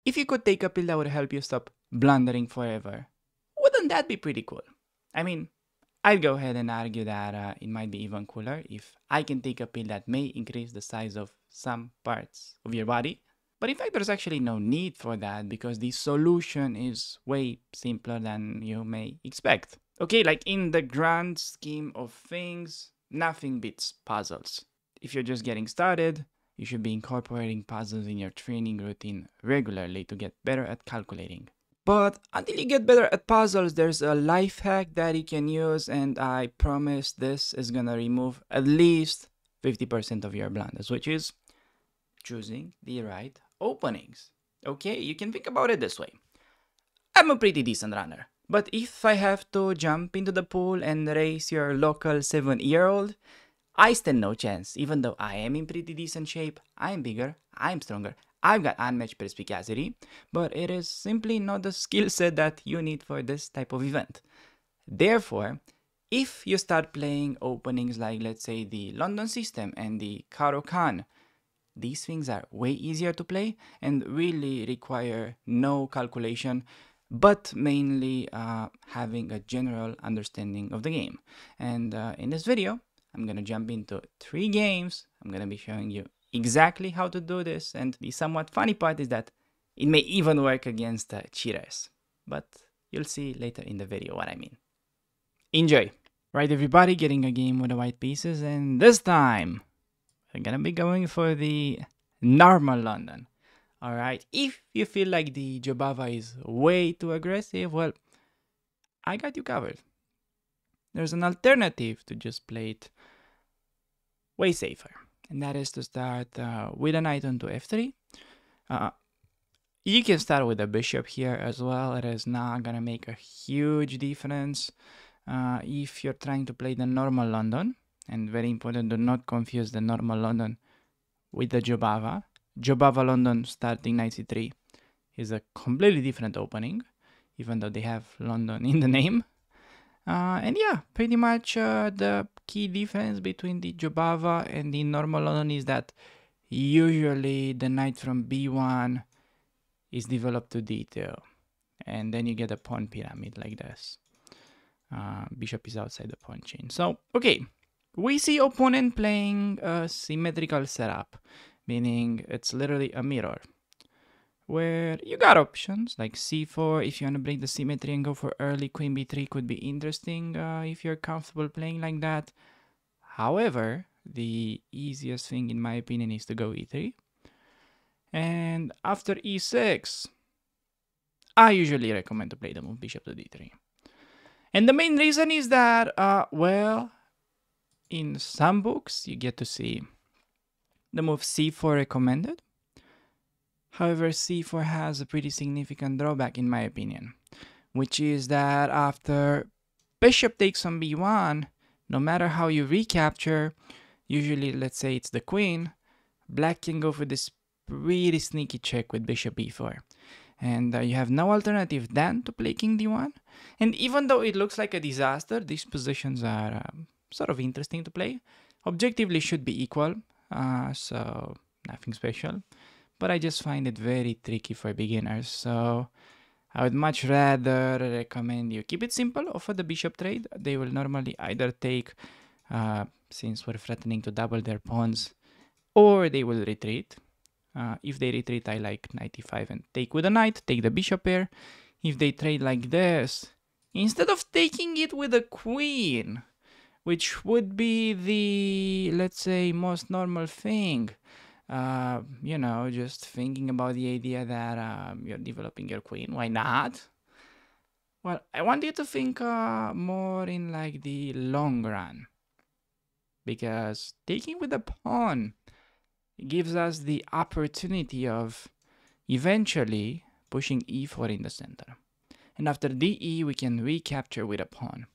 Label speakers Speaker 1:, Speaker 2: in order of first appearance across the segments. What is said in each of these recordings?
Speaker 1: If you could take a pill that would help you stop blundering forever, wouldn't that be pretty cool? I mean, I'd go ahead and argue that it might be even cooler if I can take a pill that may increase the size of some parts of your body. But in fact, there's actually no need for that because the solution is way simpler than you may expect. Okay, like in the grand scheme of things, nothing beats puzzles. If you're just getting started, you should be incorporating puzzles in your training routine regularly to get better at calculating. But until you get better at puzzles, there's a life hack that you can use, and I promise this is gonna remove at least 50% of your blunders, which is choosing the right openings. Okay, you can think about it this way. I'm a pretty decent runner, but if I have to jump into the pool and race your local 7-year-old, I stand no chance. Even though I am in pretty decent shape, I'm bigger, I'm stronger, I've got unmatched perspicacity, but it is simply not the skill set that you need for this type of event. Therefore, if you start playing openings like, let's say, the London system and the Karo Khan, these things are way easier to play and really require no calculation, but mainly having a general understanding of the game. And in this video, I'm gonna jump into 3 games. I'm gonna be showing you exactly how to do this, and the somewhat funny part is that it may even work against cheaters. But you'll see later in the video what I mean. Enjoy! Right, everybody, getting a game with the white pieces, and this time I'm gonna be going for the normal London. Alright, if you feel like the Jobava is way too aggressive, well, I got you covered. There's an alternative to just play it way safer, and that is to start with a knight onto f3. You can start with a bishop here as well. It is not gonna make a huge difference if you're trying to play the normal London. And very important, do not confuse the normal London with the Jobava. Jobava London starting knight c3 is a completely different opening, even though they have London in the name. And yeah, pretty much the key difference between the Jobava and the normal London is that usually the knight from b1 is developed to d2, and then you get a pawn pyramid like this. Bishop is outside the pawn chain. So, okay, we see opponent playing a symmetrical setup, meaning it's literally a mirror, where you got options like c4 if you want to break the symmetry and go for early queen b3 could be interesting if you're comfortable playing like that. However, the easiest thing in my opinion is to go e3. And after e6, I usually recommend to play the move bishop to d3. And the main reason is that, well, in some books you get to see the move c4 recommended. However, c4 has a pretty significant drawback in my opinion, which is that after bishop takes on b1, no matter how you recapture, usually let's say it's the queen, black can go for this pretty sneaky check with bishop e4. And you have no alternative than to play king d1. And even though it looks like a disaster, these positions are sort of interesting to play. Objectively should be equal, so nothing special. But I just find it very tricky for beginners, so I would much rather recommend you keep it simple, offer the bishop trade. They will normally either take, since we're threatening to double their pawns, or they will retreat. If they retreat, I like knight e5 and take with a knight, take the bishop pair. If they trade like this, instead of taking it with a queen, which would be the, let's say, most normal thing, you know, just thinking about the idea that you're developing your queen, why not? Well, I want you to think more in like the long run, because taking with a pawn gives us the opportunity of eventually pushing e4 in the center. And after de, we can recapture with a pawn.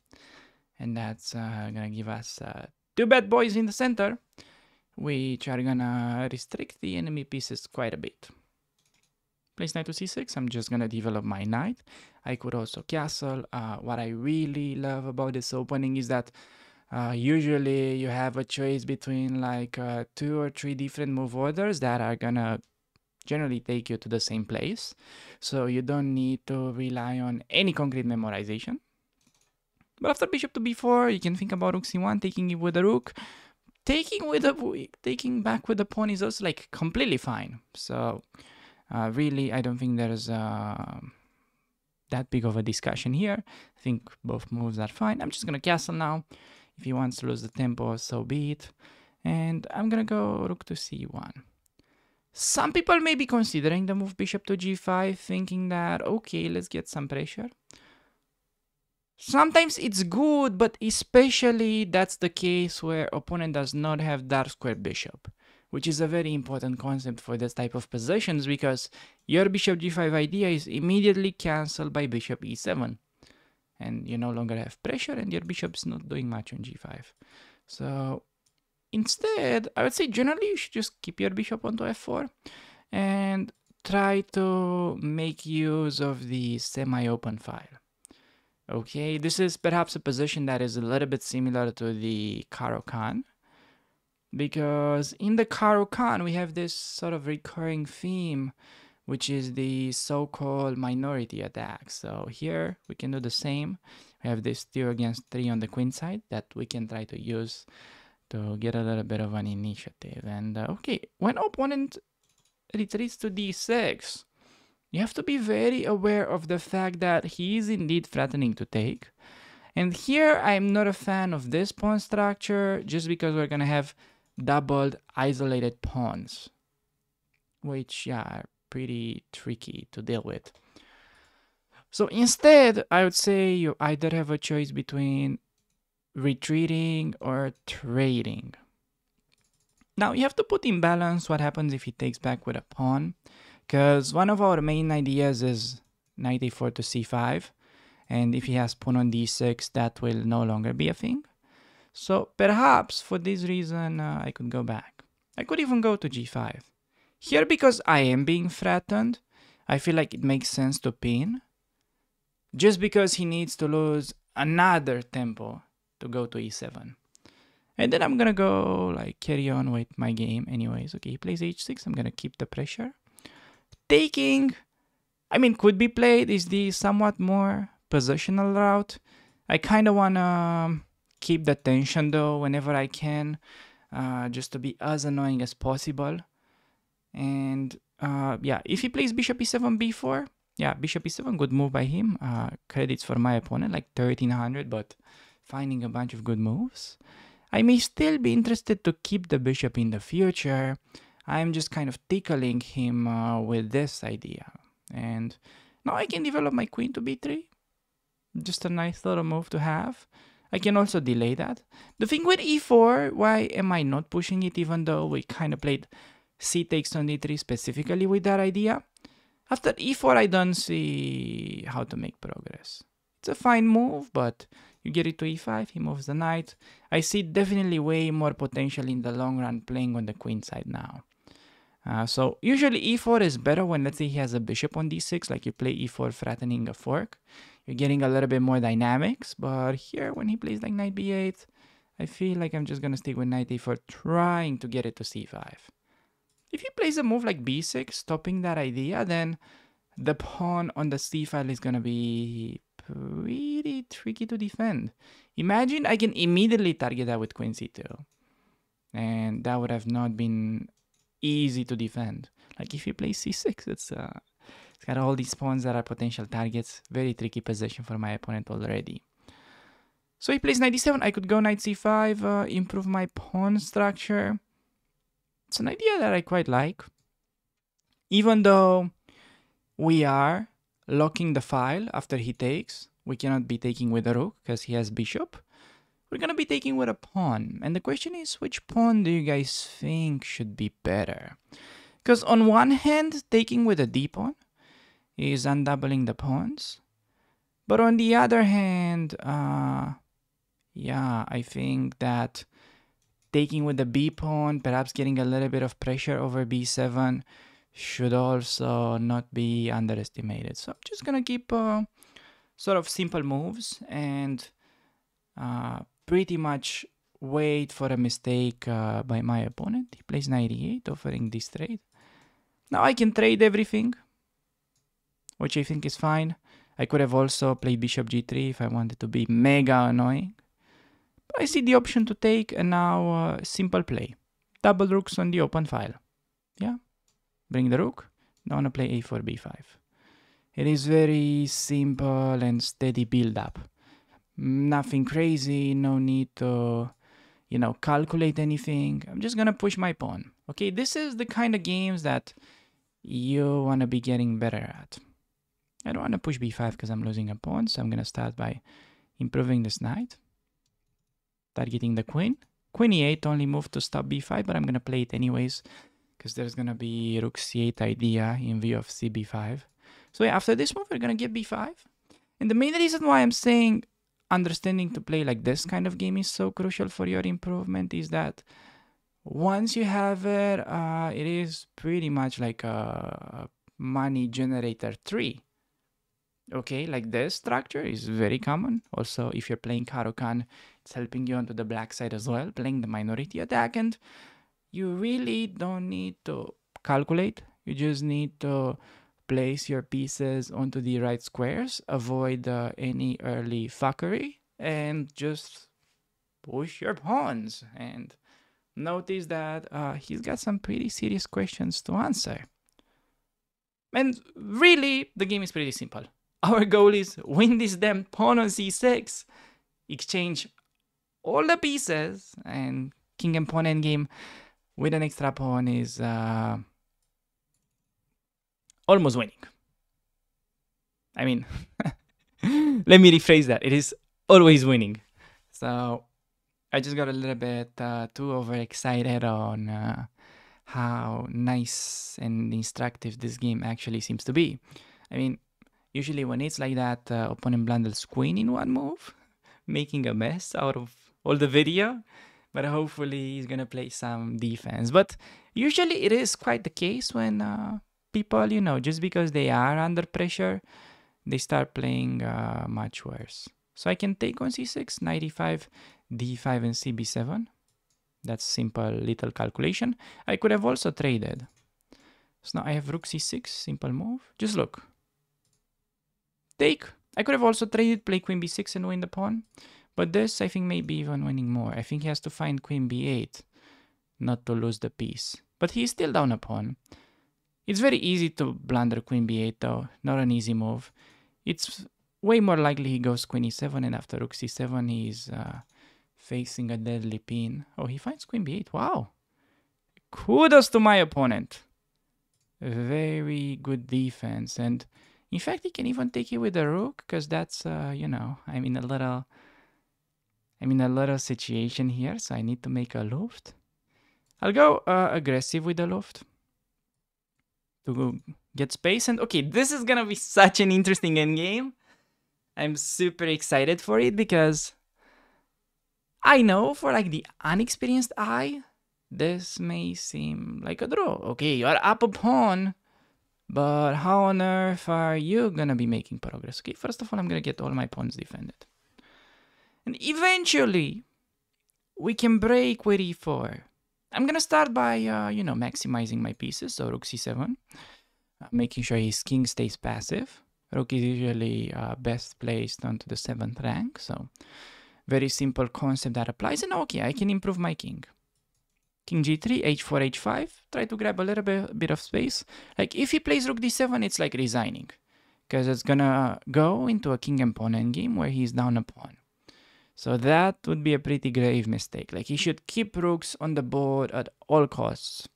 Speaker 1: And that's gonna give us 2 bad boys in the center, which are gonna restrict the enemy pieces quite a bit. Place knight to c6, I'm just gonna develop my knight. I could also castle. What I really love about this opening is that usually you have a choice between like 2 or 3 different move orders that are gonna generally take you to the same place. So you don't need to rely on any concrete memorization. But after bishop to b4, you can think about rook c1, taking it with the rook. Taking back with the pawn is also like completely fine. So really, I don't think there's that big of a discussion here. I think both moves are fine. I'm just gonna castle now. If he wants to lose the tempo, so be it. And I'm gonna go rook to c1. Some people may be considering the move bishop to g5, thinking that, okay, let's get some pressure. Sometimes it's good, but especially that's the case where opponent does not have dark square bishop, which is a very important concept for this type of positions because your bishop g5 idea is immediately cancelled by bishop e7. And you no longer have pressure and your bishop's not doing much on g5. So instead, I would say generally you should just keep your bishop onto f4 and try to make use of the semi-open file. Okay, this is perhaps a position that is a little bit similar to the Caro-Kann, because in the Caro-Kann we have this sort of recurring theme, which is the so-called minority attack. So here we can do the same. We have this 2 against 3 on the queen side that we can try to use to get a little bit of an initiative. And okay, when opponent retreats to d6, you have to be very aware of the fact that he is indeed threatening to take. And here I'm not a fan of this pawn structure just because we're going to have doubled isolated pawns, which, yeah, are pretty tricky to deal with. So instead, I would say you either have a choice between retreating or trading. Now you have to put in balance what happens if he takes back with a pawn, because one of our main ideas is knight a4 to c5, and if he has pawn on d6, that will no longer be a thing. So perhaps for this reason, I could go back. I could even go to g5. Here, because I am being threatened, I feel like it makes sense to pin, just because he needs to lose another tempo to go to e7. And then I'm gonna go like carry on with my game anyways. Okay, he plays h6, I'm gonna keep the pressure. Taking, I mean, could be played, is the somewhat more positional route. I kind of want to keep the tension though whenever I can, just to be as annoying as possible. And yeah, if he plays bishop e7, b4, yeah, bishop e7, good move by him. Credits for my opponent, like 1300, but finding a bunch of good moves. I may still be interested to keep the bishop in the future. I'm just kind of tickling him with this idea. And now I can develop my queen to b3. Just a nice little move to have. I can also delay that. The thing with e4, why am I not pushing it even though we kind of played c takes on d3 specifically with that idea? After e4, I don't see how to make progress. It's a fine move, but you get it to e5, he moves the knight. I see definitely way more potential in the long run playing on the queen side now. So usually e4 is better when, let's say, he has a bishop on d6, like you play e4 threatening a fork. You're getting a little bit more dynamics, but here when he plays like knight b8, I feel like I'm just gonna stick with knight a4 trying to get it to c5. If he plays a move like b6, stopping that idea, then the pawn on the c file is gonna be pretty tricky to defend. Imagine I can immediately target that with queen c2, and that would have not been easy to defend. Like if he plays c6, it's got all these pawns that are potential targets. Very tricky position for my opponent already. So he plays knight d7. I could go knight c5, improve my pawn structure. It's an idea that I quite like. Even though we are locking the file after he takes, we cannot be taking with a rook because he has bishop. We're gonna be taking with a pawn. And the question is, which pawn do you guys think should be better? Because on one hand, taking with a d pawn is undoubling the pawns. But on the other hand, yeah, I think that taking with the b pawn, perhaps getting a little bit of pressure over b7, should also not be underestimated. So I'm just gonna keep sort of simple moves and pretty much wait for a mistake by my opponent. He plays knight e8, offering this trade. Now I can trade everything, which I think is fine. I could have also played bishop g3 if I wanted to be mega annoying. But I see the option to take, and now simple play. Double rooks on the open file. Yeah, bring the rook. Now I want to play a4, b5. It is very simple and steady build up. Nothing crazy, no need to, calculate anything. I'm just gonna push my pawn. Okay, this is the kind of games that you want to be getting better at. I don't want to push b5 because I'm losing a pawn, so I'm gonna start by improving this knight. Targeting the queen. Queen e8 only move to stop b5, but I'm gonna play it anyways because there's gonna be rook c8 idea in view of cb5. So yeah, after this move, we're gonna get b5. And the main reason why I'm saying understanding to play like this kind of game is so crucial for your improvement is that once you have it, it is pretty much like a money generator tree. Okay, like this structure is very common. Also, if you're playing Caro-Kann, it's helping you onto the black side as well, playing the minority attack, and you really don't need to calculate. You just need to place your pieces onto the right squares, avoid any early fuckery, and just push your pawns. And notice that he's got some pretty serious questions to answer. And really, the game is pretty simple. Our goal is win this damn pawn on c6, exchange all the pieces, and king and pawn endgame with an extra pawn is almost winning. I mean, let me rephrase that. It is always winning. So I just got a little bit too overexcited on how nice and instructive this game actually seems to be. I mean, usually when it's like that, opponent blunders queen in one move, making a mess out of all the video. But hopefully he's gonna play some defense. But usually it is quite the case when people, just because they are under pressure, they start playing much worse. So I can take on c6, knight e5, d5, and cb7. That's simple little calculation. I could have also traded. So now I have rook c6, simple move. Just look. Take. I could have also traded, play queen b6 and win the pawn. But this, I think, may be even winning more. I think he has to find queen b8, not to lose the piece. But he's still down a pawn. It's very easy to blunder queen b8 though, not an easy move. It's way more likely he goes queen e7, and after rook c7 he's facing a deadly pin. Oh, he finds queen b8, wow. Kudos to my opponent. Very good defense, and in fact he can even take it with the rook, because that's, I'm in a little situation here, so I need to make a loft. I'll go aggressive with the loft to get space. And okay, this is gonna be such an interesting endgame. I'm super excited for it because I know for like the unexperienced eye, this may seem like a draw. Okay, you're up a pawn, but how on earth are you gonna be making progress? Okay, first of all, I'm gonna get all my pawns defended. And eventually, we can break with e4. I'm gonna start by, maximizing my pieces. So rook c7, making sure his king stays passive. Rook is usually best placed onto the 7th rank. So very simple concept that applies. And okay, I can improve my king. King g3, h4, h5. Try to grab a little bit of space. Like if he plays rook d7, it's like resigning, because it's gonna go into a king and pawn endgame where he's down a pawn. So that would be a pretty grave mistake. Like he should keep rooks on the board at all costs.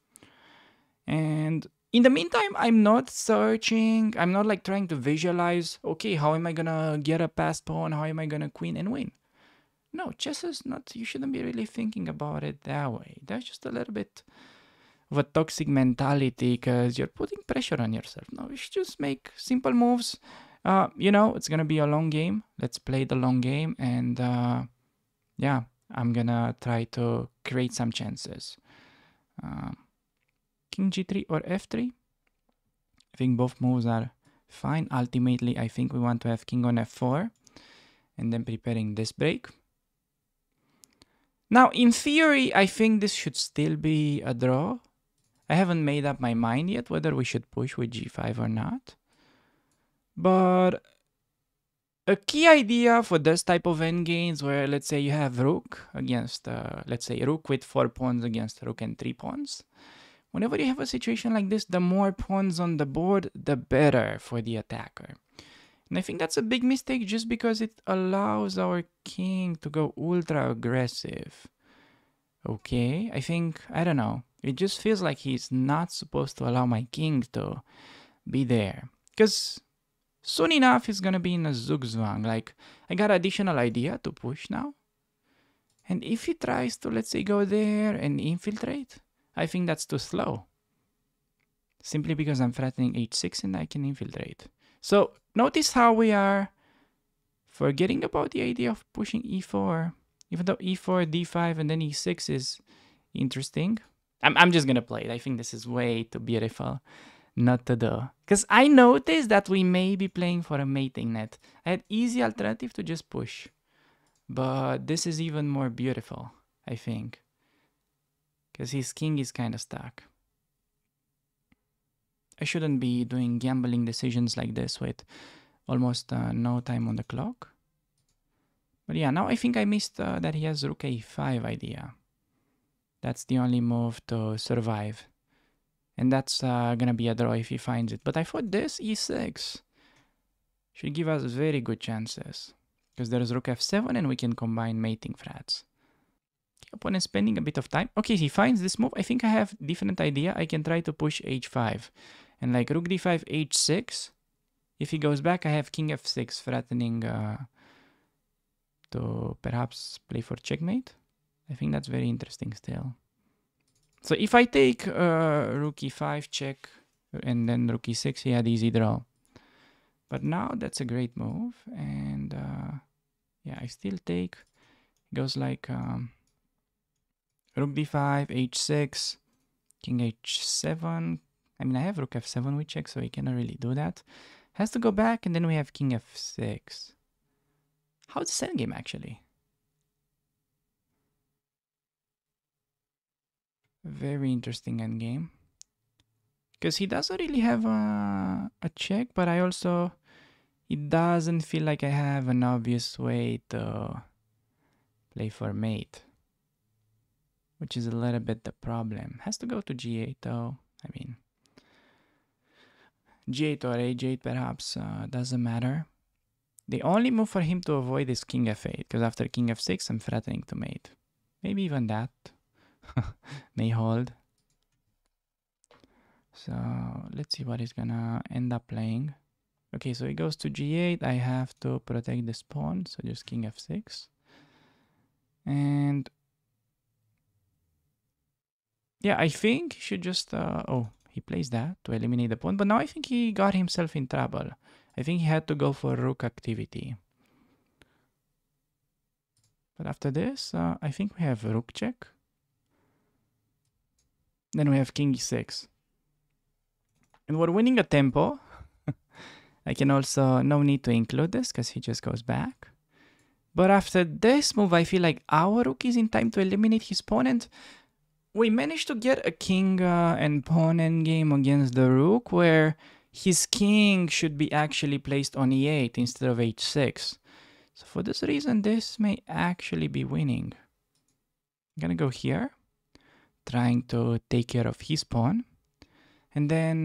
Speaker 1: And in the meantime, I'm not searching. I'm not like trying to visualize, okay, how am I gonna get a passed pawn? How am I gonna queen and win? No, chess is not, you shouldn't be really thinking about it that way. That's just a little bit of a toxic mentality because you're putting pressure on yourself. No, you should just make simple moves. It's gonna be a long game. Let's play the long game, and yeah, I'm gonna try to create some chances. King g3 or f3. I think both moves are fine. Ultimately, I think we want to have king on f4, and then preparing this break. Now, in theory, I think this should still be a draw. I haven't made up my mind yet whether we should push with g5 or not. But a key idea for this type of endgames where, let's say, you have rook against, let's say, rook with 4 pawns against rook and 3 pawns. Whenever you have a situation like this, the more pawns on the board, the better for the attacker. And I think that's a big mistake just because it allows our king to go ultra aggressive. Okay, I don't know. It just feels like he's not supposed to allow my king to be there. Because soon enough, he's gonna be in a zugzwang. Like, I got additional idea to push now. And if he tries to, let's say, go there and infiltrate, I think that's too slow. Simply because I'm threatening h6 and I can infiltrate. So notice how we are forgetting about the idea of pushing e4. Even though e4, d5, and then e6 is interesting. I'm just gonna play it. I think this is way too beautiful not to do. Because I noticed that we may be playing for a mating net. I had easy alternative to just push. But this is even more beautiful, I think. Because his king is kind of stuck. I shouldn't be doing gambling decisions like this with almost no time on the clock. But yeah, now I think I missed that he has rook a5 idea. That's the only move to survive. And that's gonna be a draw if he finds it. But I thought this e6 should give us very good chances. Because there's rook f7 and we can combine mating threats. The opponent spending a bit of time. Okay, he finds this move. I think I have different idea. I can try to push h5. And like rook d5, h6. If he goes back, I have king f6 threatening to perhaps play for checkmate. I think that's very interesting still. So if I take rook e5 check and then rook e6, he had easy draw. But now that's a great move. And yeah, I still take. It goes like rook d5, h6, king h7. I mean, I have rook f7 with check, so he cannot really do that. Has to go back, and then we have king f6. How's this endgame, actually? Very interesting endgame. Because he doesn't really have a check, but I also... It doesn't feel like I have an obvious way to play for mate. Which is a little bit the problem. Has to go to g8 though. I mean... g8 or h8 perhaps doesn't matter. The only move for him to avoid is king f8. Because after king f6 I'm threatening to mate. Maybe even that may hold. So let's see what he's gonna end up playing. Okay, so he goes to g8. I have to protect this pawn, so just king f6. And yeah, I think he should just oh, he plays that to eliminate the pawn, but now I think he got himself in trouble. I think he had to go for rook activity. But after this, I think we have rook check. Then we have king e6. And we're winning a tempo. I can also, no need to include this because he just goes back. But after this move, I feel like our rook is in time to eliminate his opponent. We managed to get a king and pawn endgame against the rook where his king should be actually placed on e8 instead of h6. So for this reason, this may actually be winning. I'm gonna go here, trying to take care of his pawn. And then,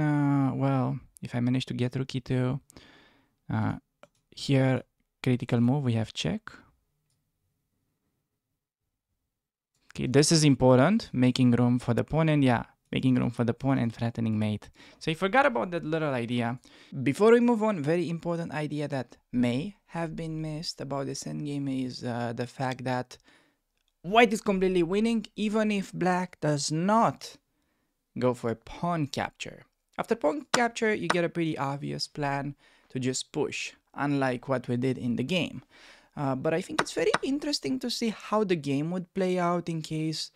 Speaker 1: well, if I manage to get rook e2, here, critical move, we have check. Okay, this is important, making room for the pawn, and yeah, making room for the pawn and threatening mate. So I forgot about that little idea. Before we move on, very important idea that may have been missed about this endgame is the fact that white is completely winning even if black does not go for pawn capture. After pawn capture, you get a pretty obvious plan to just push, unlike what we did in the game. But I think it's very interesting to see how the game would play out in case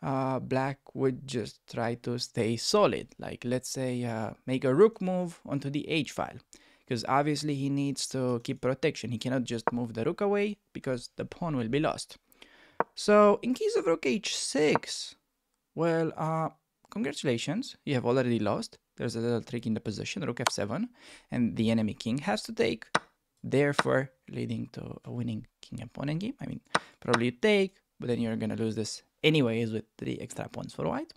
Speaker 1: black would just try to stay solid. Like, let's say, make a rook move onto the h file. Because obviously he needs to keep protection. He cannot just move the rook away because the pawn will be lost. So in case of rook h6, well, congratulations, you have already lost. There's a little trick in the position, rook f7, and the enemy king has to take, therefore leading to a winning king and pawn endgame. I mean, probably you take, but then you're gonna lose this anyways with 3 extra pawns for white.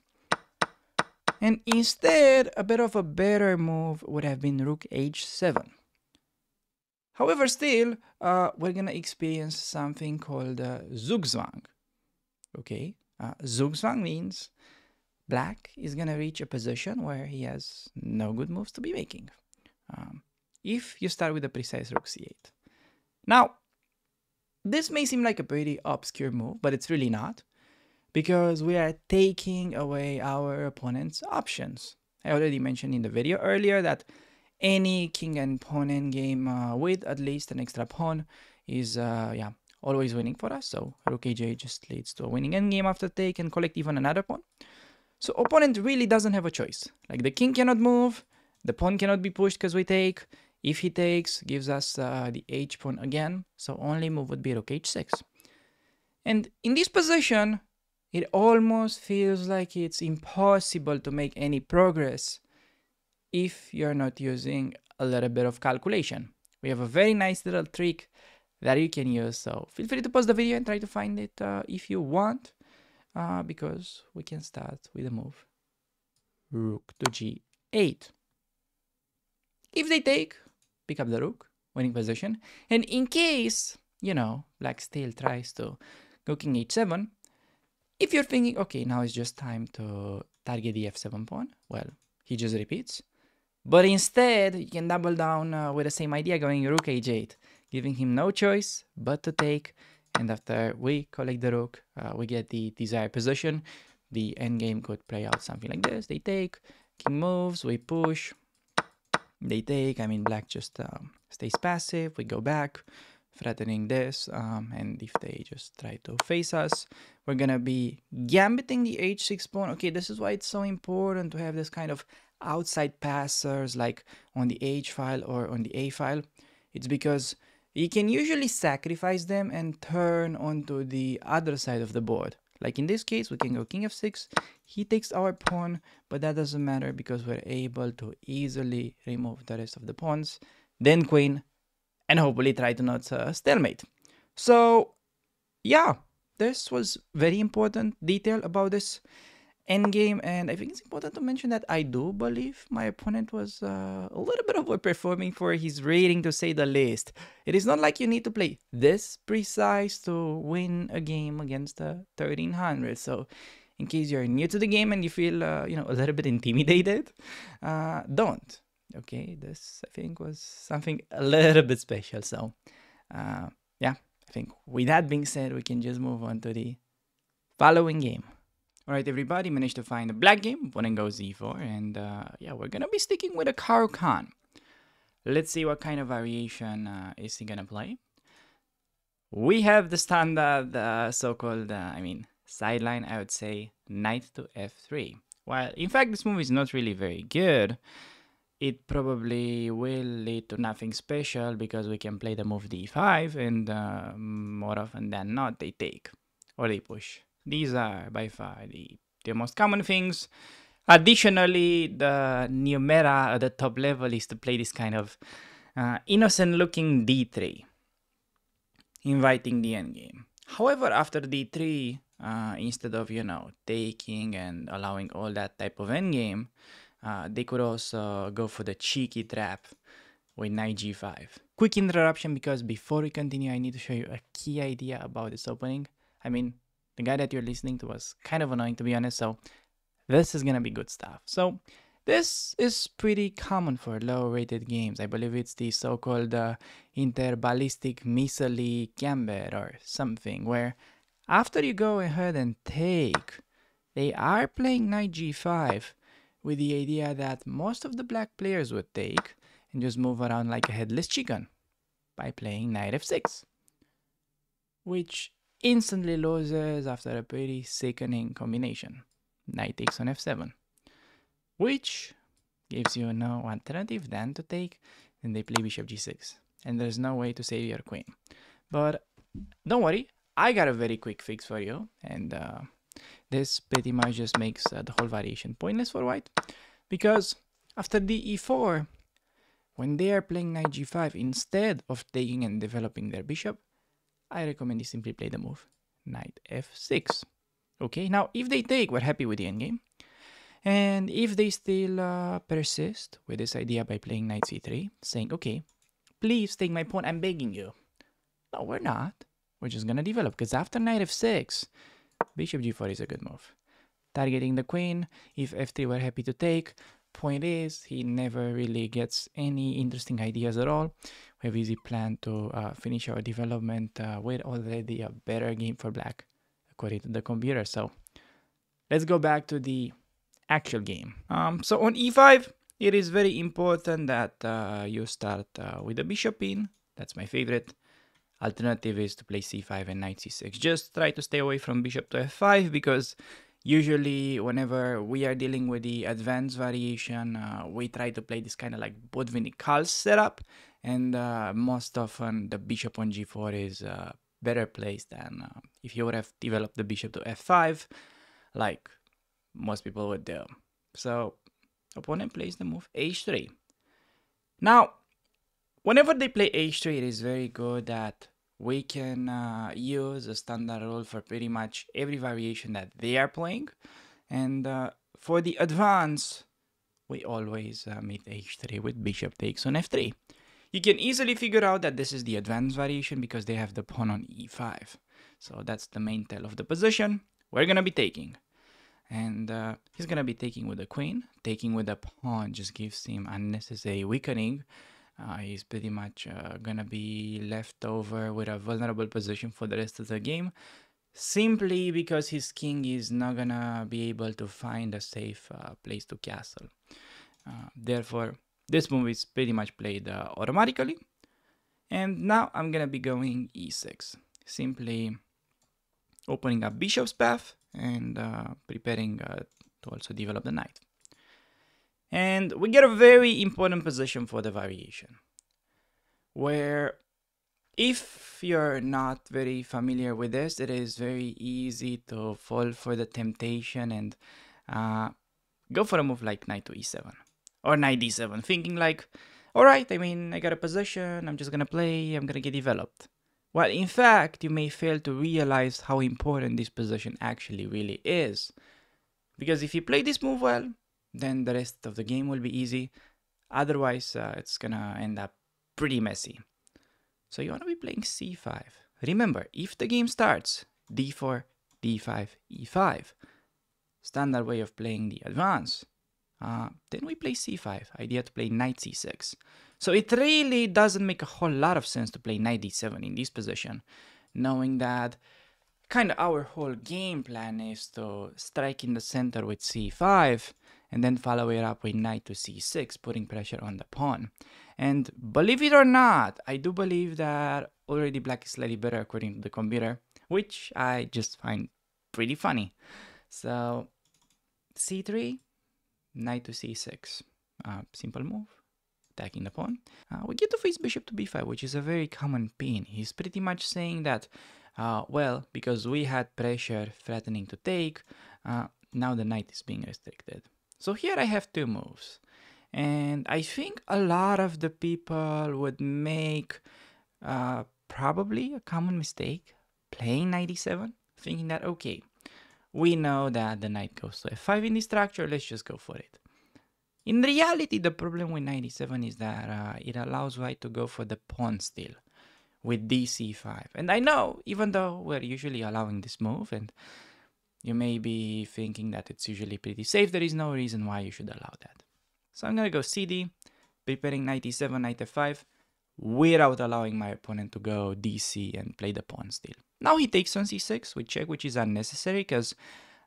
Speaker 1: And instead, a bit of a better move would have been rook h7. However, still, we're gonna experience something called Zugzwang. Okay, Zugzwang means black is gonna reach a position where he has no good moves to be making. If you start with a precise rook c8. Now, this may seem like a pretty obscure move, but it's really not, because we are taking away our opponent's options. I already mentioned in the video earlier that any king and pawn endgame with at least an extra pawn is always winning for us. So rook aj just leads to a winning endgame after take and collect even another pawn. So opponent really doesn't have a choice. Like the king cannot move, the pawn cannot be pushed because we take. If he takes, gives us the h pawn again. So only move would be rook h6. And in this position, it almost feels like it's impossible to make any progress if you're not using a little bit of calculation. We have a very nice little trick that you can use. So feel free to pause the video and try to find it if you want, because we can start with the move rook to g8. If they take, pick up the rook, winning position. And in case, black still tries to go king h7, if you're thinking, okay, now it's just time to target the f7 pawn, well, he just repeats. But instead, you can double down with the same idea, going rook h8, giving him no choice but to take. And after we collect the rook, we get the desired position. The endgame could play out something like this. They take, king moves, we push. They take, I mean, black just stays passive. We go back, threatening this. And if they just try to face us, we're going to be gambiting the h6 pawn. Okay, this is why it's so important to have this kind of outside passers like on the h file or on the a file. It's because you can usually sacrifice them and turn onto the other side of the board. Like in this case, we can go king f6, he takes our pawn, but that doesn't matter because we're able to easily remove the rest of the pawns, then queen, and hopefully try to not stalemate. So yeah, this was very important detail about this endgame, and I think it's important to mention that I do believe my opponent was a little bit overperforming for his rating, to say the least. It is not like you need to play this precise to win a game against a 1300. So in case you're new to the game and you feel a little bit intimidated, don't. Okay, this I think was something a little bit special. So yeah, I think with that being said, we can just move on to the following game. Alright everybody, managed to find a black game, opponent goes e4, and yeah, we're gonna be sticking with a Caro-Kann. Let's see what kind of variation is he gonna play. We have the standard so-called, sideline, I would say, knight to f3. While in fact this move is not really very good, it probably will lead to nothing special because we can play the move d5 and more often than not they take or they push. These are by far the most common things. Additionally, the new meta at the top level is to play this kind of innocent looking d3, inviting the endgame. However, after d3, instead of, taking and allowing all that type of endgame, they could also go for the cheeky trap with knight g5. Quick interruption, because before we continue, I need to show you a key idea about this opening. The guy that you're listening to was kind of annoying, to be honest, so this is gonna be good stuff. So this is pretty common for low-rated games. I believe it's the so-called interballistic missile gambit or something, where after you go ahead and take, they are playing knight g5 with the idea that most of the black players would take and just move around like a headless chicken by playing knight f6, which instantly loses after a pretty sickening combination. Knight takes on f7, which gives you no alternative than to take, and they play bishop g6, and there's no way to save your queen. But don't worry, I got a very quick fix for you, and This pretty much just makes the whole variation pointless for white, because after the e4, when they are playing knight g5, instead of taking and developing their bishop, I recommend you simply play the move knight f6. Okay, now if they take, we're happy with the endgame. And if they still persist with this idea by playing knight c3, saying, okay, please take my pawn, I'm begging you. No, we're not. We're just gonna develop, because after knight f6, bishop g4 is a good move. Targeting the queen, if f3 we're happy to take. Point is, he never really gets any interesting ideas at all. We have easy plan to finish our development with already a better game for black, according to the computer. So let's go back to the actual game. So on e5, it is very important that you start with the bishop in. That's my favorite. Alternative is to play c5 and knight c6. Just try to stay away from bishop to f5, because usually whenever we are dealing with the advanced variation, we try to play this kind of like Botvinnik-Hals setup, and most often the bishop on g4 is better placed than if you would have developed the bishop to f5, like most people would do. So opponent plays the move h3. Now, whenever they play h3, it is very good that we can use a standard rule for pretty much every variation that they are playing. And for the advance, we always meet h3 with bishop takes on f3. You can easily figure out that this is the advanced variation because they have the pawn on e5. So that's the main tell of the position. We're going to be taking. And he's going to be taking with the queen. Taking with the pawn just gives him unnecessary weakening. He's pretty much gonna be left over with a vulnerable position for the rest of the game, simply because his king is not gonna be able to find a safe place to castle. Therefore, this move is pretty much played automatically. And now I'm gonna be going e6, simply opening up bishop's path and preparing to also develop the knight. And we get a very important position for the variation, where if you're not very familiar with this, it is very easy to fall for the temptation and go for a move like knight to e7 or knight d7, thinking like, all right, I mean, I got a position, I'm just gonna play, I'm gonna get developed. Well, in fact, you may fail to realize how important this position actually really is. Because if you play this move well, then the rest of the game will be easy. Otherwise, it's gonna end up pretty messy. So you want to be playing c5. Remember, if the game starts d4, d5, e5, standard way of playing the advance, then we play c5. Idea to play knight c6. So it really doesn't make a whole lot of sense to play knight d7 in this position, knowing that kind of our whole game plan is to strike in the center with c5 and then follow it up with knight to c6, putting pressure on the pawn. And believe it or not, I do believe that already black is slightly better according to the computer, which I just find pretty funny. So c3, knight to c6, simple move, attacking the pawn. We get to face bishop to b5, which is a very common pin. He's pretty much saying that well, because we had pressure threatening to take, now the knight is being restricted. So here I have two moves. And I think a lot of the people would make probably a common mistake playing knight e7, thinking that, okay, we know that the knight goes to f5 in this structure, let's just go for it. In reality, the problem with knight e7 is that it allows white to go for the pawn still with dc5. And I know, even though we're usually allowing this move, and you may be thinking that it's usually pretty safe, there is no reason why you should allow that. So I'm gonna go cd, preparing knight e7, knight f5, without allowing my opponent to go dc and play the pawn still. Now he takes on c6 with check, which is unnecessary because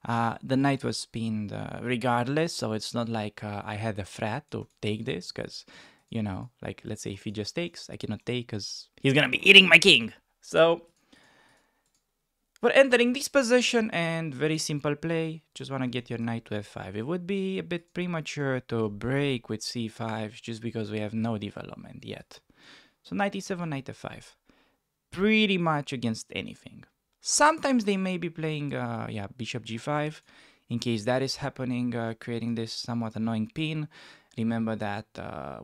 Speaker 1: the knight was pinned regardless, so it's not like I had a threat to take this because, you know, like let's say if he just takes, I cannot take because he's gonna be eating my king. So we're entering this position and very simple play, just want to get your knight to f5. It would be a bit premature to break with c5 just because we have no development yet. So knight e7, knight f5. Pretty much against anything. Sometimes they may be playing, yeah, bishop g5. In case that is happening, creating this somewhat annoying pin. Remember that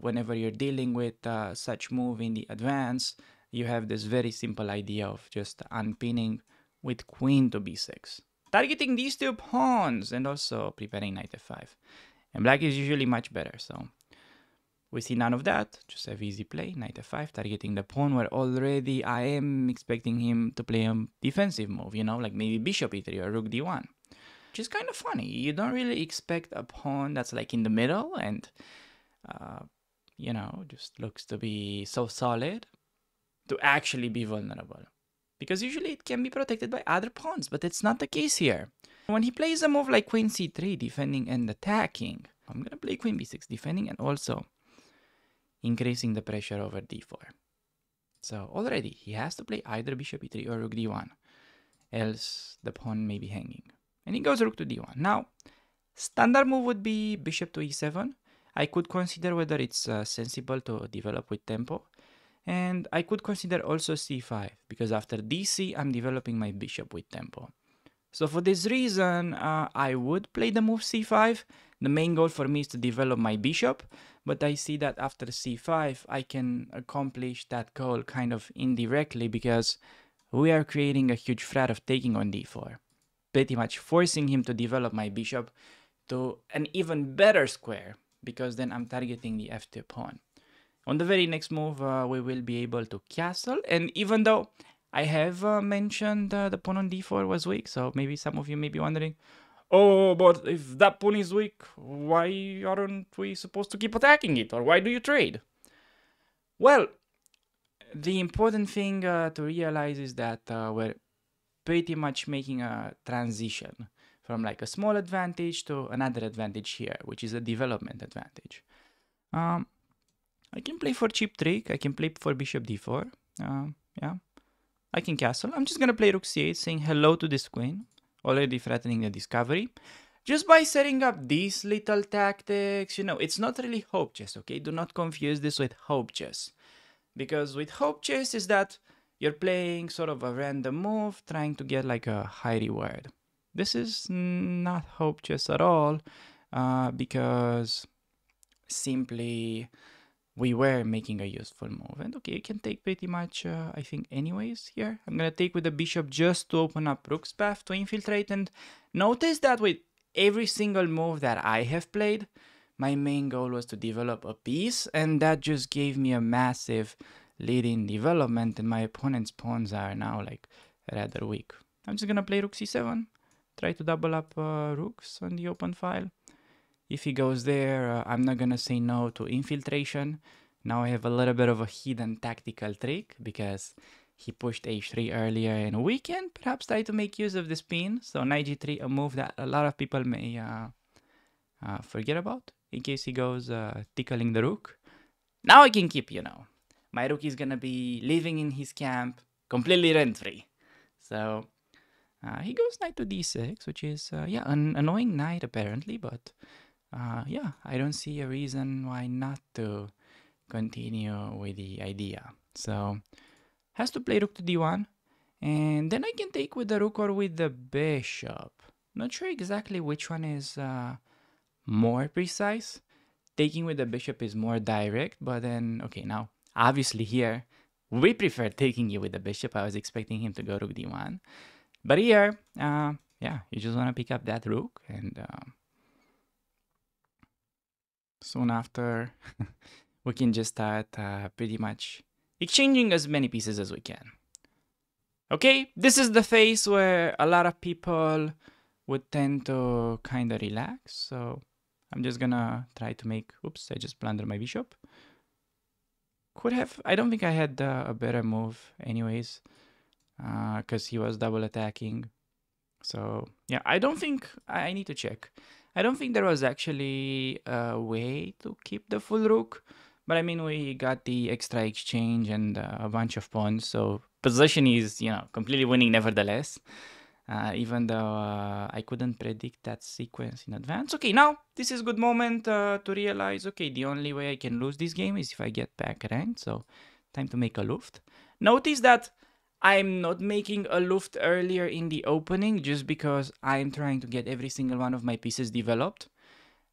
Speaker 1: whenever you're dealing with such move in the advance, you have this very simple idea of just unpinning with queen to b6. Targeting these two pawns and also preparing knight f5. And black is usually much better, so we see none of that. Just have easy play, knight f5, targeting the pawn where already I am expecting him to play a defensive move, you know, like maybe bishop e3 or rook d1. Which is kind of funny. You don't really expect a pawn that's like in the middle and, you know, just looks to be so solid to actually be vulnerable. Because usually it can be protected by other pawns, but it's not the case here. When he plays a move like queen c3, defending and attacking, I'm gonna play queen b6, defending and also increasing the pressure over d4. So already he has to play either bishop e3 or rook d1, else the pawn may be hanging. And he goes rook to d1. Now, standard move would be bishop to e7. I could consider whether it's sensible to develop with tempo. And I could consider also c5, because after dc, I'm developing my bishop with tempo. So for this reason, I would play the move c5. The main goal for me is to develop my bishop, but I see that after c5, I can accomplish that goal kind of indirectly because we are creating a huge threat of taking on d4. Pretty much forcing him to develop my bishop to an even better square, because then I'm targeting the f2 pawn. On the very next move, we will be able to castle, and even though I have mentioned the pawn on d4 was weak, so maybe some of you may be wondering, oh, but if that pawn is weak, why aren't we supposed to keep attacking it, or why do you trade? Well, the important thing to realize is that we're pretty much making a transition from like a small advantage to another advantage here, which is a development advantage. I can play for cheap trick. I can play for bishop d4. Yeah, I can castle. I'm just gonna play rook c8, saying hello to this queen, already threatening the discovery. Just by setting up these little tactics, you know, it's not really hope chess, okay? Do not confuse this with hope chess. Because with hope chess is that you're playing sort of a random move, trying to get like a high reward. This is not hope chess at all, because simply we were making a useful move. And okay, you can take pretty much, I think, anyways here. I'm gonna take with the bishop just to open up rook's path to infiltrate. And notice that with every single move that I have played, my main goal was to develop a piece, and that just gave me a massive lead in development, and my opponent's pawns are now like rather weak. I'm just gonna play rook c7, try to double up rooks on the open file. If he goes there, I'm not gonna say no to infiltration. Now I have a little bit of a hidden tactical trick because he pushed h3 earlier, and we can perhaps try to make use of the spin. So knight g3, a move that a lot of people may forget about in case he goes tickling the rook. Now I can keep, you know, my rook is gonna be living in his camp completely rent-free. So he goes knight to d6, which is, yeah, an annoying knight apparently, but yeah, I don't see a reason why not to continue with the idea. So has to play rook to d1, and then I can take with the rook or with the bishop. Not sure exactly which one is more precise. Taking with the bishop is more direct, but then, okay, now, obviously here, we prefer taking it with the bishop. I was expecting him to go rook d1. But here, yeah, you just want to pick up that rook, and soon after, we can just start pretty much exchanging as many pieces as we can. Okay, this is the phase where a lot of people would tend to kind of relax. So I'm just gonna try to make, oops, I just blundered my bishop. Could have, I don't think I had a better move anyways, because he was double attacking. So yeah, I don't think, I need to check. I don't think there was actually a way to keep the full rook. But I mean, we got the extra exchange and a bunch of pawns, so position is, you know, completely winning nevertheless. Even though I couldn't predict that sequence in advance. Okay, now this is a good moment to realize, okay, the only way I can lose this game is if I get back ranked, so time to make a luft. Notice that I'm not making a Luft earlier in the opening just because I'm trying to get every single one of my pieces developed.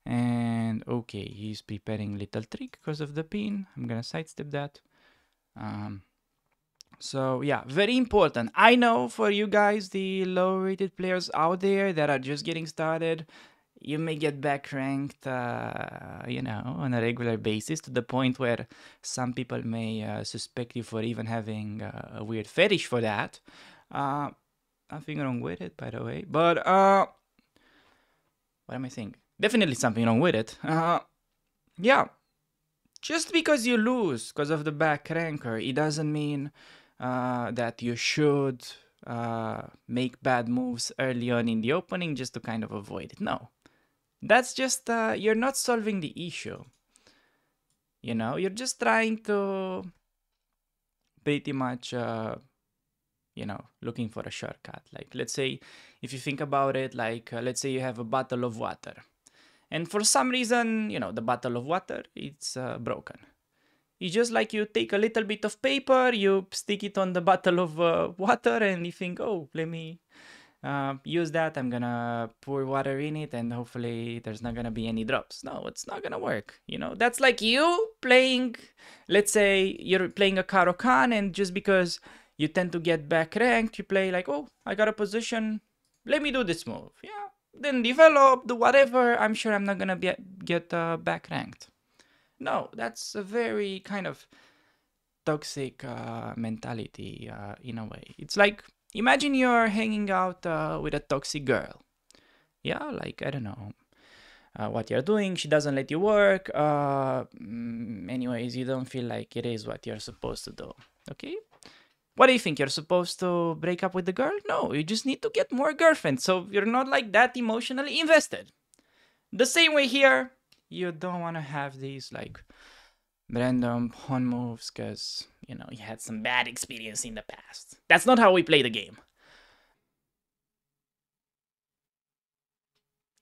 Speaker 1: And okay, he's preparing little trick because of the pin. I'm gonna sidestep that. So yeah, very important. I know for you guys, the low-rated players out there that are just getting started, you may get back ranked, on a regular basis to the point where some people may suspect you for even having a weird fetish for that. Nothing wrong with it, by the way. But what am I saying? Definitely something wrong with it. Yeah, just because you lose because of the back ranker, it doesn't mean that you should make bad moves early on in the opening just to kind of avoid it. No, that's just you're not solving the issue. You're just trying to pretty much looking for a shortcut. Like, let's say if you think about it, like let's say you have a bottle of water, and for some reason, the bottle of water, it's broken. It's just like you take a little bit of paper, you stick it on the bottle of water, and you think, oh, let me use that. I'm gonna pour water in it, and hopefully there's not gonna be any drops. No, it's not gonna work. That's like you playing, let's say you're playing a Karokan, and just because you tend to get back ranked, you play like, oh, I got a position, let me do this move. Yeah, then develop, do whatever. I'm sure I'm not gonna get back ranked. No, that's a very kind of toxic mentality in a way. It's like, imagine you're hanging out with a toxic girl. Yeah, like, I don't know what you're doing. She doesn't let you work. Anyways, you don't feel like it is what you're supposed to do. Okay? What do you think? You're supposed to break up with the girl? No, you just need to get more girlfriends. So you're not like that emotionally invested. The same way here, you don't want to have these like random pawn moves because, you had some bad experience in the past. That's not how we play the game.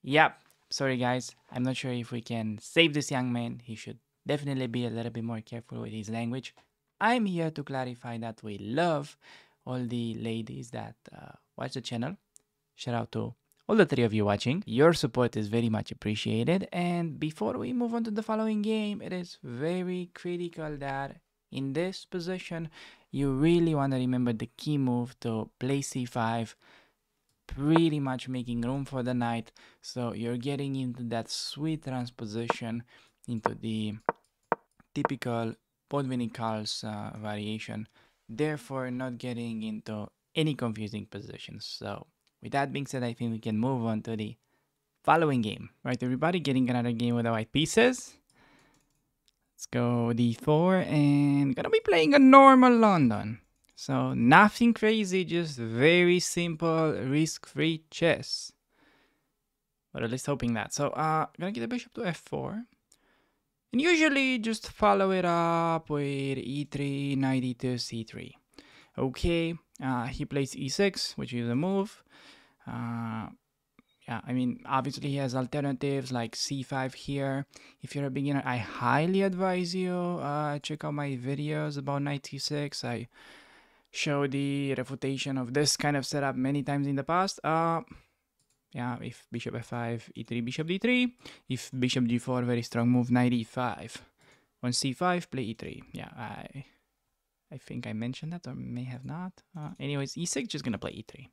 Speaker 1: Yep. Sorry, guys. I'm not sure if we can save this young man. He should definitely be a little bit more careful with his language. I'm here to clarify that we love all the ladies that watch the channel. Shout out to all the three of you watching. Your support is very much appreciated. And before we move on to the following game, it is very critical that in this position, you really want to remember the key move to play c5, pretty much making room for the knight. So you're getting into that sweet transposition into the typical pawn-winning Carl's variation, therefore not getting into any confusing positions. So with that being said, I think we can move on to the following game. Right, everybody, getting another game with the white pieces. Let's go d4, and gonna be playing a normal London. So nothing crazy, just very simple, risk-free chess. But at least hoping that. So gonna get the bishop to f4. And usually just follow it up with e3, knight e2, c3. Okay, he plays e6, which is a move. Yeah, I mean, obviously he has alternatives like c5 here. If you're a beginner, I highly advise you check out my videos about knight c6. I show the refutation of this kind of setup many times in the past. Yeah, if bishop f5, e3, bishop d3. If bishop g4, very strong move, knight e5. On c5, play e3. Yeah, I think I mentioned that, or may have not. Anyways, e6, just gonna play e3.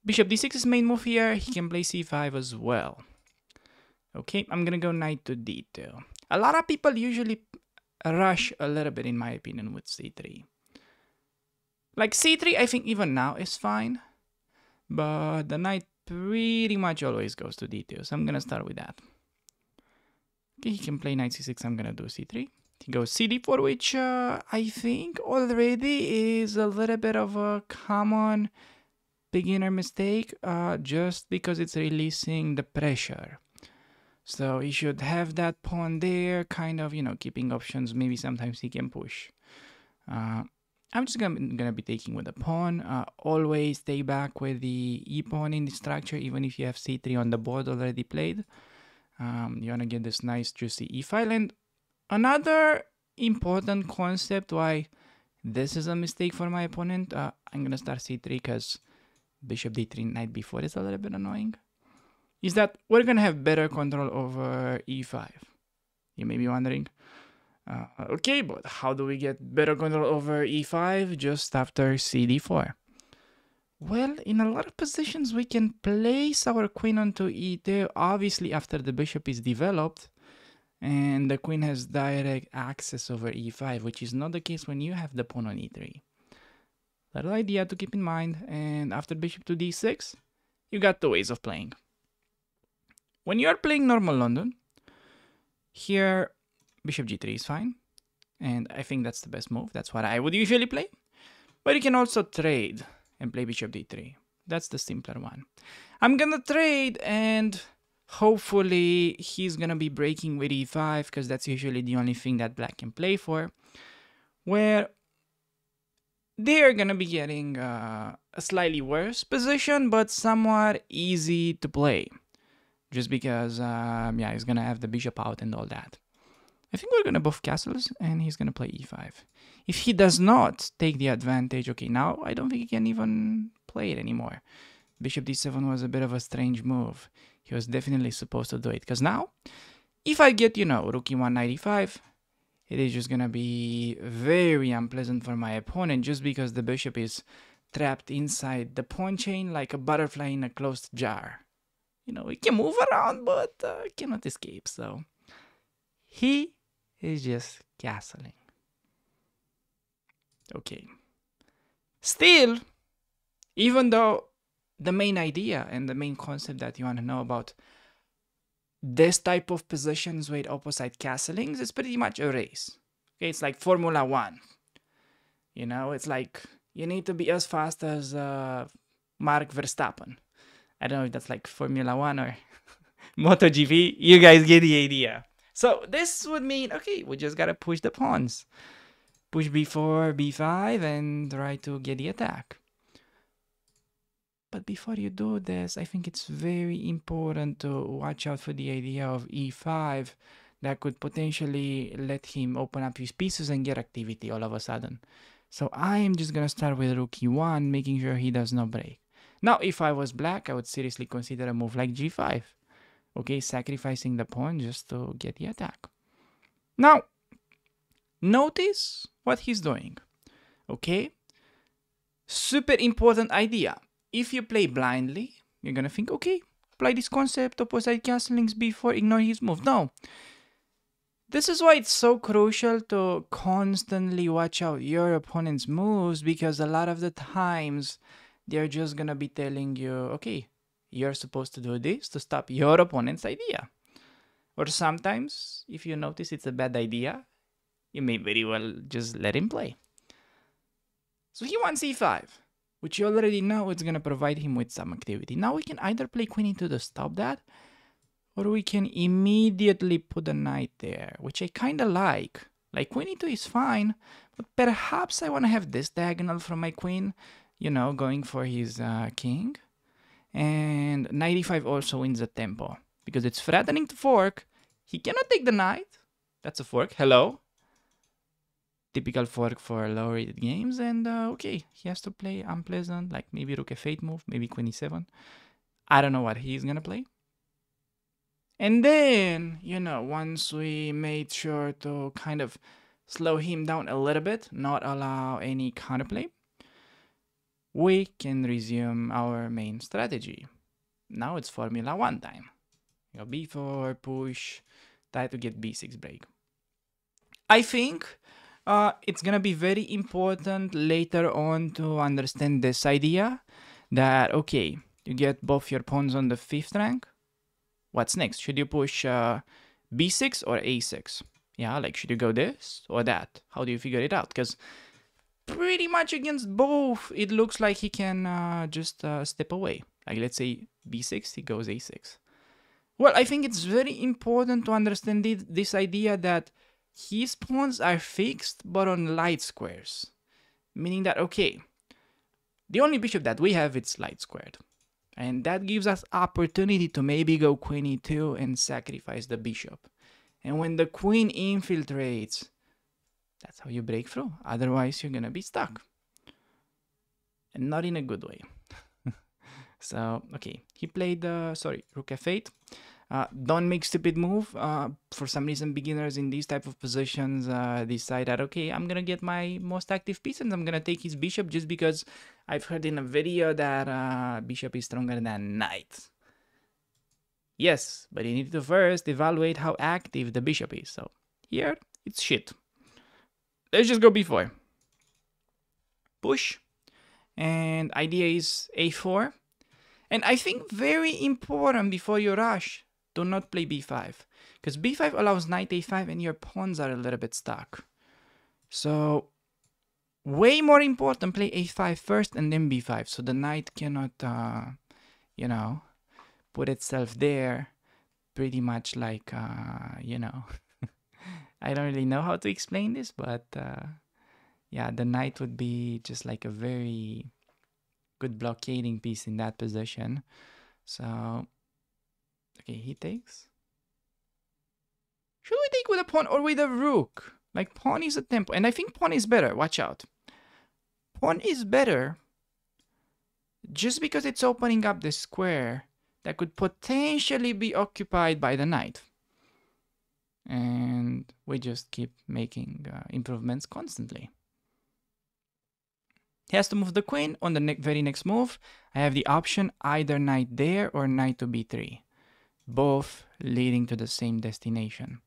Speaker 1: Bishop d6 is main move here. He can play c5 as well. Okay, I'm gonna go knight to d2. A lot of people usually rush a little bit, in my opinion, with c3. Like c3, I think even now is fine. But the knight pretty much always goes to d2, so I'm gonna start with that. Okay, he can play knight c6, I'm gonna do c3. He goes cd4, which I think already is a little bit of a common beginner mistake, just because it's releasing the pressure. So he should have that pawn there, kind of, keeping options. Maybe sometimes he can push. I'm just gonna be taking with the pawn. Always stay back with the e-pawn in the structure, even if you have c3 on the board already played. You wanna get this nice juicy e file. And another important concept why This is a mistake for my opponent. I'm gonna start c3 because bishop d3, knight b4 is a little bit annoying. Is that we're gonna have better control over e5. You may be wondering, okay, but how do we get better control over e5 just after cd4? Well, in a lot of positions, we can place our queen onto e2, obviously after the bishop is developed, and the queen has direct access over e5, which is not the case when you have the pawn on e3. Little idea to keep in mind, and after bishop to d6, you got two ways of playing. When you are playing normal London, here bishop g3 is fine, and I think that's the best move. That's what I would usually play. But you can also trade and play bishop d3. That's the simpler one. I'm gonna trade, and hopefully he's gonna be breaking with e5, because that's usually the only thing that black can play for, where they're gonna be getting a slightly worse position, but somewhat easy to play, just because yeah, he's gonna have the bishop out and all that. I think we're gonna buff castles, and he's gonna play e5. If he does not take the advantage, okay, now I don't think he can even play it anymore. Bishop d7 was a bit of a strange move. He was definitely supposed to do it, because now, if I get, rook e1, knight e5, it is just gonna be very unpleasant for my opponent, just because the bishop is trapped inside the pawn chain like a butterfly in a closed jar. It can move around, but cannot escape, so he is just castling. Okay. Still, even though the main idea and the main concept that you want to know about this type of positions with opposite castlings is pretty much a race. Okay, it's like Formula 1. It's like you need to be as fast as Mark Verstappen. I don't know if that's like Formula 1 or MotoGP. You guys get the idea. So this would mean, okay, we just gotta push the pawns. Push b4, b5, and try to get the attack. But before you do this, I think it's very important to watch out for the idea of e5 that could potentially let him open up his pieces and get activity all of a sudden. So I am just gonna start with rook e1, making sure he does not break. Now, if I was black, I would seriously consider a move like g5. Okay, sacrificing the pawn just to get the attack. Now, notice what he's doing. Okay? Super important idea. If you play blindly, you're gonna think, okay, apply this concept, opposite castlings before, ignore his move. No. This is why it's so crucial to constantly watch out your opponent's moves, because a lot of the times they're just gonna be telling you, okay, you're supposed to do this to stop your opponent's idea. Or sometimes, if you notice it's a bad idea, you may very well just let him play. So he wants e5, which you already know it's going to provide him with some activity. Now we can either play queen e2 to stop that, or we can immediately put a knight there, which I kind of like. Like queen e2 is fine, but perhaps I want to have this diagonal from my queen, going for his king. And knight e5 also wins the tempo, because it's threatening to fork. He cannot take the knight. That's a fork. Hello. Typical fork for low rated games. And okay, he has to play unpleasant, like maybe rook f8 move, maybe queen e7. I don't know what he's gonna play. And then, once we made sure to kind of slow him down a little bit, not allow any counterplay, we can resume our main strategy. Now it's Formula 1 time. b4, push, try to get b6 break. I think it's gonna be very important later on to understand this idea that, okay, you get both your pawns on the 5th rank. What's next? Should you push b6 or a6? Yeah, like should you go this or that? How do you figure it out? Because pretty much against both, it looks like he can just step away. Like let's say b6, he goes a6. Well, I think it's very important to understand this idea that his pawns are fixed, but on light squares. Meaning that, okay, the only bishop that we have, it's light squared. And that gives us opportunity to maybe go queen e2 and sacrifice the bishop. And when the queen infiltrates, That's how you break through. Otherwise, you're gonna be stuck. And not in a good way. So, okay, he played, rook f8. Don't make stupid move. For some reason, beginners in these type of positions decide that, okay, I'm gonna get my most active piece and I'm gonna take his bishop just because I've heard in a video that bishop is stronger than knight. Yes, but you need to first evaluate how active the bishop is. So here, it's shit. Let's just go b4. Push. And idea is a4. And I think very important before you rush, do not play b5. Because b5 allows knight a5 and your pawns are a little bit stuck. So way more important, play a5 first and then b5. So the knight cannot, you know, put itself there pretty much like, you know, I don't really know how to explain this, but yeah, the knight would be just like a very good blockading piece in that position. So, okay, he takes. Should we take with a pawn or with a rook? Like, pawn is a tempo, and I think pawn is better. Watch out. Pawn is better just because it's opening up the square that could potentially be occupied by the knight. And we just keep making improvements constantly. He has to move the queen. On the very next move, I have the option either knight there or knight to b3. Both leading to the same destination.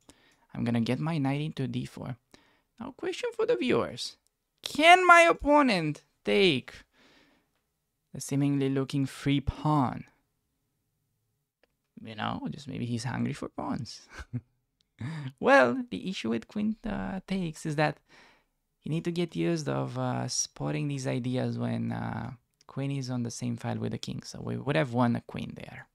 Speaker 1: I'm going to get my knight into d4. Now, question for the viewers. Can my opponent take the seemingly looking free pawn? You know, just maybe he's hungry for pawns. Well, the issue with queen takes is that you need to get used of spotting these ideas when queen is on the same file with the king. So we would have won a queen there.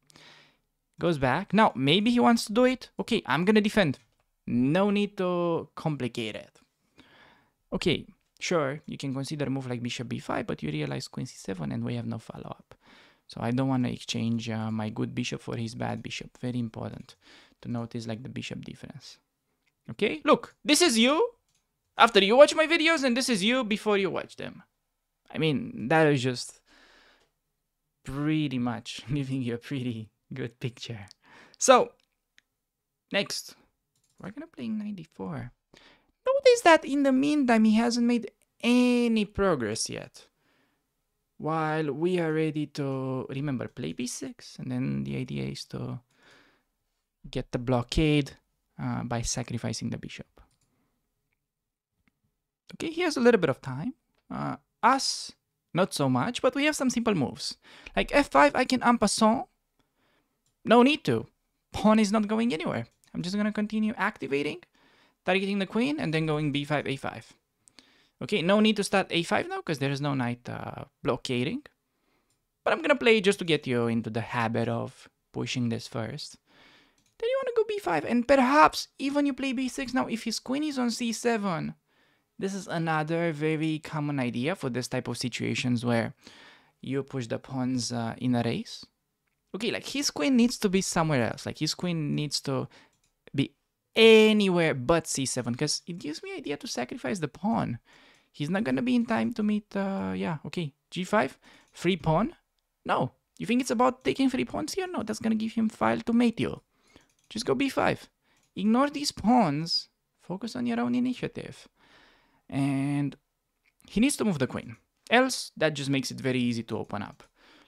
Speaker 1: Goes back. Now, maybe he wants to do it. Okay, I'm going to defend. No need to complicate it. Okay, sure, you can consider a move like bishop b5, but you realize queen c7 and we have no follow-up. So I don't want to exchange my good bishop for his bad bishop. Very important to notice like the bishop difference. Okay, look, this is you after you watch my videos and this is you before you watch them. I mean, that is just pretty much giving you a pretty good picture. So, next, we're going to play 94. Notice that in the meantime, he hasn't made any progress yet. While we are ready to, remember, play b6. And then the idea is to get the blockade by sacrificing the bishop. Okay, he has a little bit of time. Us, not so much, but we have some simple moves. Like f5, I can en passant. No need to. Pawn is not going anywhere. I'm just going to continue activating, targeting the queen, and then going b5, a5. Okay, no need to start a5 now, because there is no knight blockading. But I'm going to play just to get you into the habit of pushing this first. Then you want to go b5, and perhaps even you play b6. Now, if his queen is on c7, this is another very common idea for this type of situations where you push the pawns in a race. Okay, like his queen needs to be somewhere else. Like his queen needs to be anywhere but c7 because it gives me idea to sacrifice the pawn. He's not going to be in time to meet, yeah, okay, g5, free pawn. No, you think it's about taking free pawns here? No, that's going to give him file to mate you. Just go b5. Ignore these pawns. Focus on your own initiative. And he needs to move the queen. Else, that just makes it very easy to open up.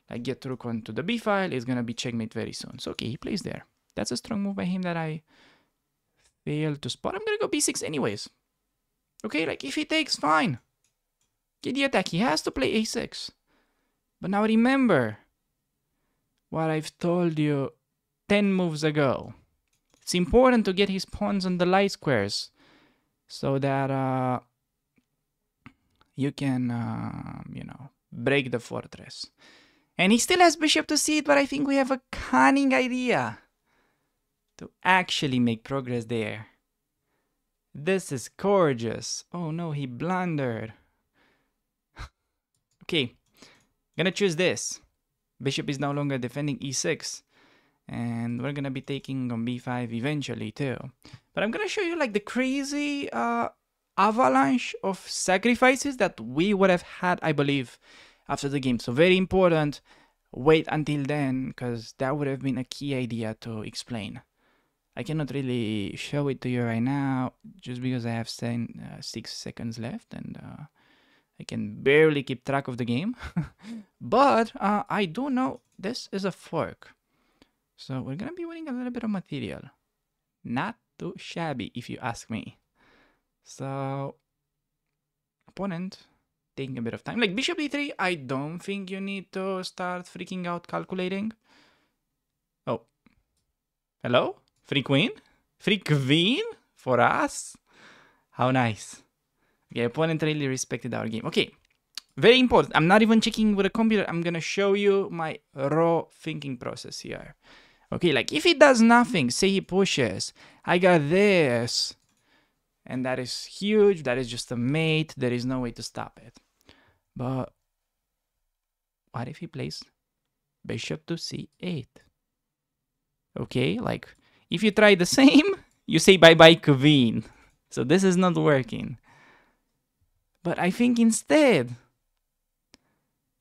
Speaker 1: Like get rook onto the b file, it's gonna be checkmate very soon. So okay, he plays there. That's a strong move by him that I failed to spot. I'm gonna go b6 anyways. Okay, like if he takes, fine. Get the attack. He has to play a6. But now remember what I've told you 10 moves ago. It's important to get his pawns on the light squares so that you can, you know, break the fortress. And he still has bishop to c8, but I think we have a cunning idea to actually make progress there. This is gorgeous. Oh no, he blundered. Okay, gonna choose this. Bishop is no longer defending e6. And we're gonna be taking on b5 eventually too. But I'm gonna show you like the crazy avalanche of sacrifices that we would have had, I believe, after the game. So very important. Wait until then, because that would have been a key idea to explain. I cannot really show it to you right now, just because I have 6 seconds left, and I can barely keep track of the game. But I do know this is a fork. So we're gonna be winning a little bit of material. Not too shabby, if you ask me. So, opponent taking a bit of time. Like bishop d3, I don't think you need to start freaking out calculating. Oh. Hello? Free queen? Free queen? For us? How nice. Okay, opponent really respected our game. Okay, very important. I'm not even checking with a computer. I'm gonna show you my raw thinking process here. Okay, like if he does nothing, say he pushes, I got this. And that is huge. That is just a mate. There is no way to stop it. But what if he plays bishop to c8? Okay, like if you try the same, you say bye-bye queen. So this is not working. But I think instead,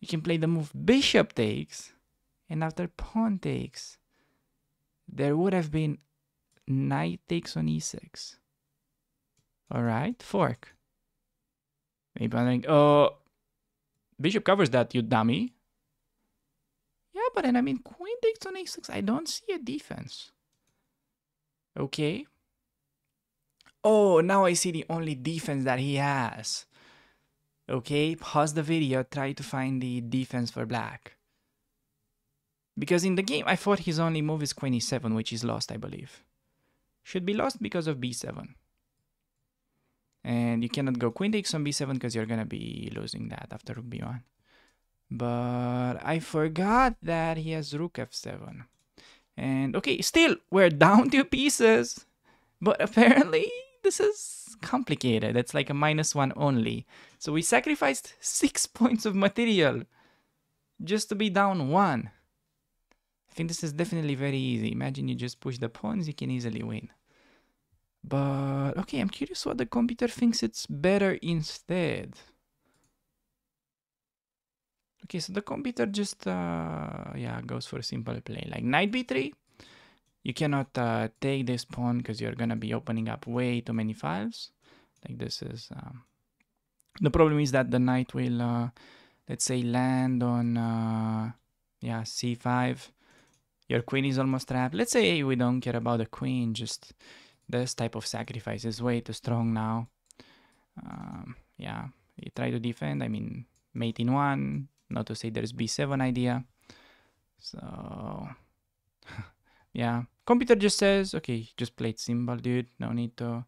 Speaker 1: you can play the move bishop takes. And after pawn takes, there would have been knight takes on e6. Alright, fork. Maybe I'm like, oh, bishop covers that, you dummy. Yeah, but then I mean, queen takes on a6. I don't see a defense. Okay. Oh, now I see the only defense that he has. Okay, pause the video, try to find the defense for black. Because in the game, I thought his only move is queen e7, which is lost, I believe. Should be lost because of b7. And you cannot go queen takes on b7 because you're gonna be losing that after rook b1. But I forgot that he has rook f7. And okay, still, we're down 2 pieces. But apparently, this is complicated. It's like a -1 only. So we sacrificed 6 points of material just to be down 1. I think this is definitely very easy. Imagine you just push the pawns, you can easily win. But okay, I'm curious what the computer thinks it's better instead. Okay, so the computer just yeah, goes for a simple play like knight b3. You cannot take this pawn because you're gonna be opening up way too many files. Like this is the problem is that the knight will let's say land on yeah, c5. Your queen is almost trapped. Let's say we don't care about the queen, just this type of sacrifice is way too strong now. Yeah, you try to defend. I mean, mate in 1, not to say there's b7 idea. So, yeah, computer just says, okay, just play it simple, dude. No need to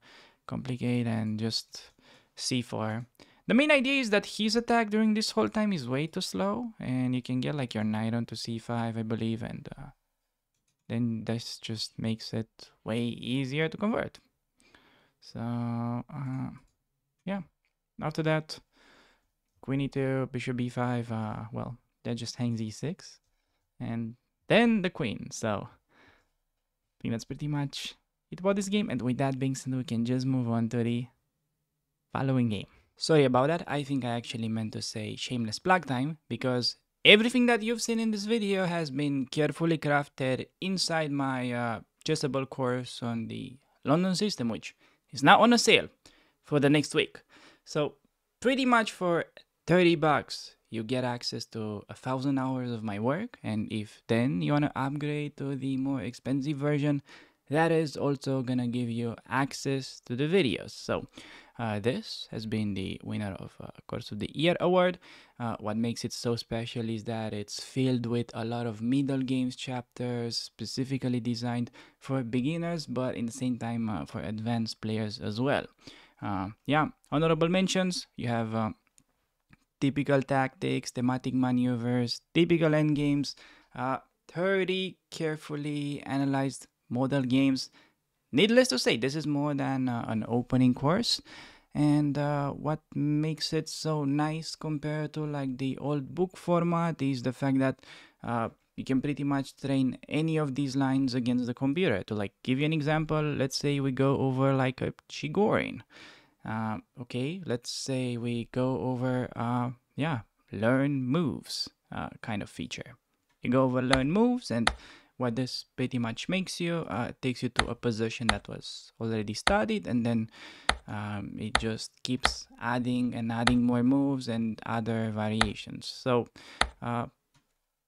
Speaker 1: complicate and just c4. The main idea is that his attack during this whole time is way too slow, and you can get like your knight onto c5, I believe, and then this just makes it way easier to convert. So, yeah. After that, queen e2, bishop b5, well, that just hangs e6. And then the queen. So, I think that's pretty much it about this game. And with that being said, we can just move on to the following game. Sorry about that. I think I actually meant to say shameless plug time, because everything that you've seen in this video has been carefully crafted inside my Chessable course on the London system, which is now on a sale for the next week. So pretty much for 30 bucks, you get access to 1,000 hours of my work. And if then you want to upgrade to the more expensive version, that is also gonna give you access to the videos. So this has been the winner of Course of the Year award. What makes it so special is that it's filled with a lot of middle games chapters specifically designed for beginners, but in the same time for advanced players as well. Yeah, honorable mentions, you have typical tactics, thematic maneuvers, typical endgames, 30 carefully analyzed model games. Needless to say, this is more than an opening course. And what makes it so nice compared to like the old book format is the fact that you can pretty much train any of these lines against the computer. To like give you an example, let's say we go over like a Chigorin. Okay, let's say we go over, learn moves kind of feature. You go over learn moves, and what this pretty much makes you, takes you to a position that was already studied, and then it just keeps adding and adding more moves and other variations. So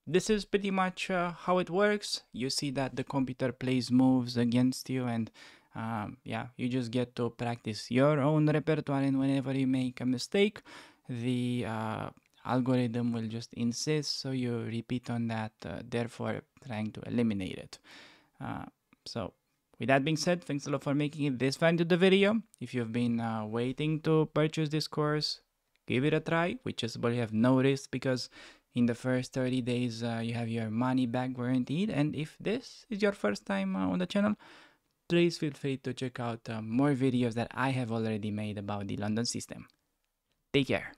Speaker 1: this is pretty much how it works. You see that the computer plays moves against you, and you just get to practice your own repertoire, and whenever you make a mistake, the algorithm will just insist, so you repeat on that, therefore trying to eliminate it. So with that being said, thanks a lot for making it this far into the video. If you've been waiting to purchase this course, give it a try. We just probably have no risk, because in the first 30 days you have your money back guaranteed. And if this is your first time on the channel, please feel free to check out more videos that I have already made about the London system. Take care.